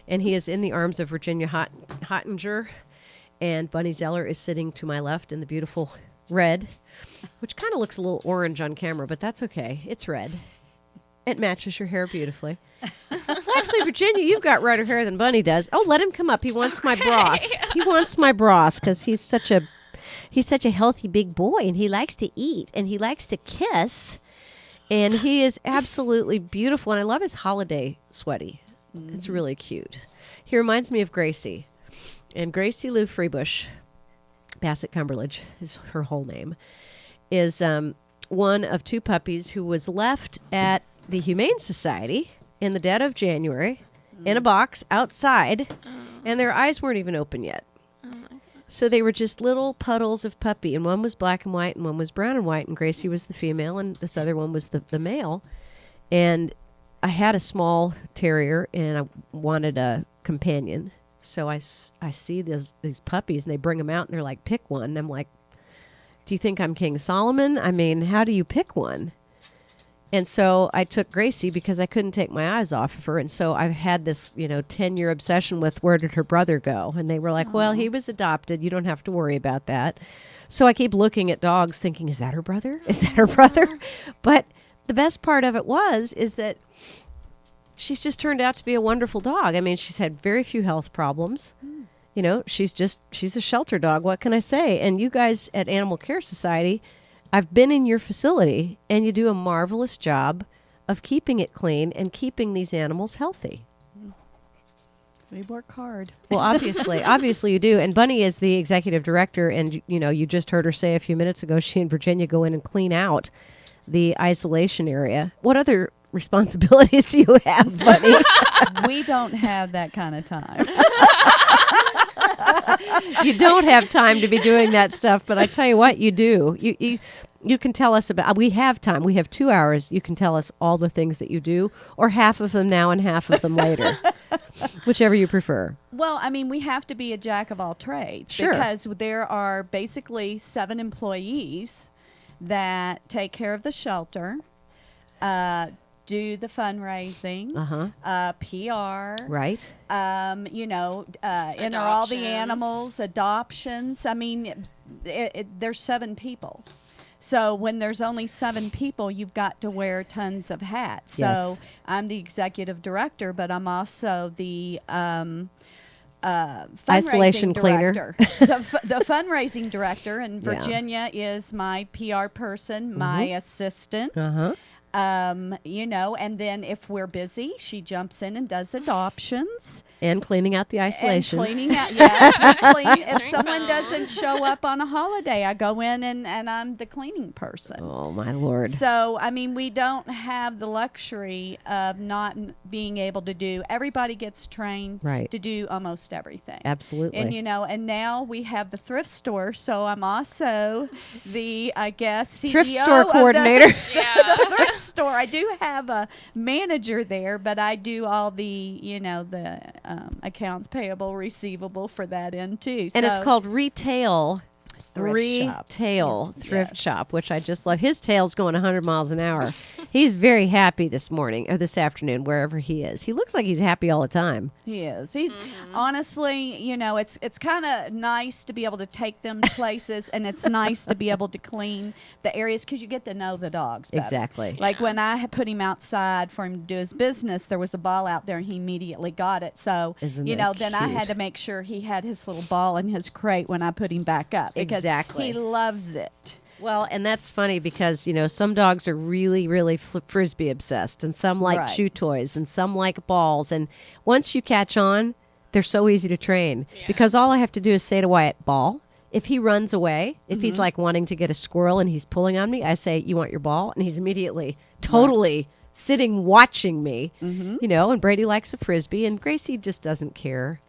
And he is in the arms of Virginia Hottinger, and Bunny Zeller is sitting to my left in the beautiful red, which kind of looks a little orange on camera, but that's okay. It's red. It matches your hair beautifully. Actually, Virginia, you've got redder hair than Bunny does. Oh, let him come up. He wants my broth. He wants my broth because he's such a healthy big boy, and he likes to eat, and he likes to kiss, and he is absolutely beautiful, and I love his holiday sweaty. It's really cute. He reminds me of Gracie, and Gracie Lou Freebush, Bassett Cumberledge is her whole name, is one of two puppies who was left at the Humane Society in the dead of January in a box outside, and their eyes weren't even open yet. So they were just little puddles of puppy, and one was black and white, and one was brown and white, and Gracie was the female, and this other one was the male. And I had a small terrier, and I wanted a companion. So I see these puppies, and they bring them out, and they're like, pick one. And I'm like, do you think I'm King Solomon? I mean, how do you pick one? And so I took Gracie because I couldn't take my eyes off of her. And so I've had this, 10-year obsession with where did her brother go? And they were like, well, he was adopted. You don't have to worry about that. So I keep looking at dogs thinking, is that her brother? Is that her brother? But the best part of it is that she's just turned out to be a wonderful dog. I mean, she's had very few health problems. She's a shelter dog. What can I say? And you guys at Animal Care Society, I've been in your facility, and you do a marvelous job of keeping it clean and keeping these animals healthy. We work hard. Well, obviously you do. And Bunny is the executive director, and you just heard her say a few minutes ago she and Virginia go in and clean out the isolation area. What other responsibilities do you have, Bunny? We don't have that kind of time. You don't have time to be doing that stuff, but I tell you what, you do. You can tell us about. We have time. We have 2 hours. You can tell us all the things that you do, or half of them now and half of them later, whichever you prefer. Well, I mean, we have to be a jack of all trades Sure. because there are basically 7 employees that take care of the shelter, do the fundraising, PR, right? Enter all the animals, adoptions. I mean, there's 7 people. So when there's only 7 people, you've got to wear tons of hats. Yes. So I'm the executive director, but I'm also the Isolation fundraising cleaner. director. the fundraising director, and Virginia is my PR person, my assistant. And then if we're busy, she jumps in and does adoptions. And cleaning out the isolation. And cleaning out, yes. We clean. If someone doesn't show up on a holiday, I go in and I'm the cleaning person. Oh, my Lord. So, I mean, we don't have the luxury of not being able to do, everybody gets trained to do almost everything. Absolutely. And, and now we have the thrift store, so I'm also the, I guess, CEO thrift store coordinator. The thrift store. I do have a manager there, but I do all the, the accounts payable, receivable for that end too. And it's called Retail Thrift Shop, which I just love. His tail's going 100 miles an hour. He's very happy this morning or this afternoon, wherever he is. He looks like he's happy all the time. He is. He's honestly, it's kind of nice to be able to take them places, and it's nice to be able to clean the areas because you get to know the dogs better. Exactly. Like when I had put him outside for him to do his business, there was a ball out there, and he immediately got it. So, then I had to make sure he had his little ball in his crate when I put him back up. Because he loves it. Well, and that's funny because, some dogs are really, really Frisbee obsessed, and some like chew toys, and some like balls. And once you catch on, they're so easy to train because all I have to do is say to Wyatt, ball. If he runs away, if he's like wanting to get a squirrel and he's pulling on me, I say, you want your ball? And he's immediately totally sitting watching me, and Brady likes a Frisbee, and Gracie just doesn't care.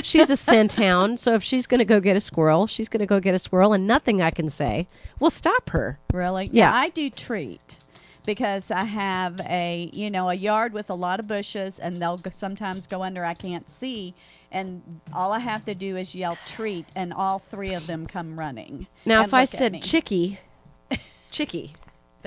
She's a scent hound, so if she's going to go get a squirrel, she's going to go get a squirrel, and nothing I can say will stop her. Really? Yeah. I do treat because I have a yard with a lot of bushes, and they'll sometimes go under, I can't see, and all I have to do is yell treat, and all 3 of them come running. Now, if I said Chicky,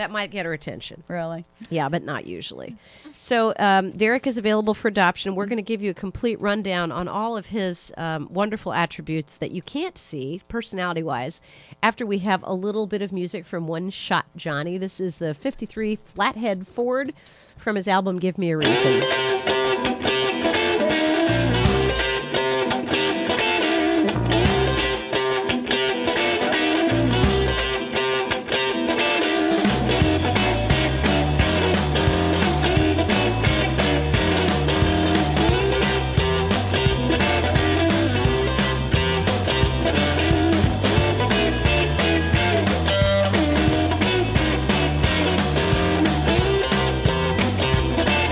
That might get her attention. Really? Yeah, but not usually. So Derek is available for adoption. We're going to give you a complete rundown on all of his wonderful attributes that you can't see, personality-wise, after we have a little bit of music from One Shot Johnny. This is the 53 Flathead Ford from his album Give Me a Reason.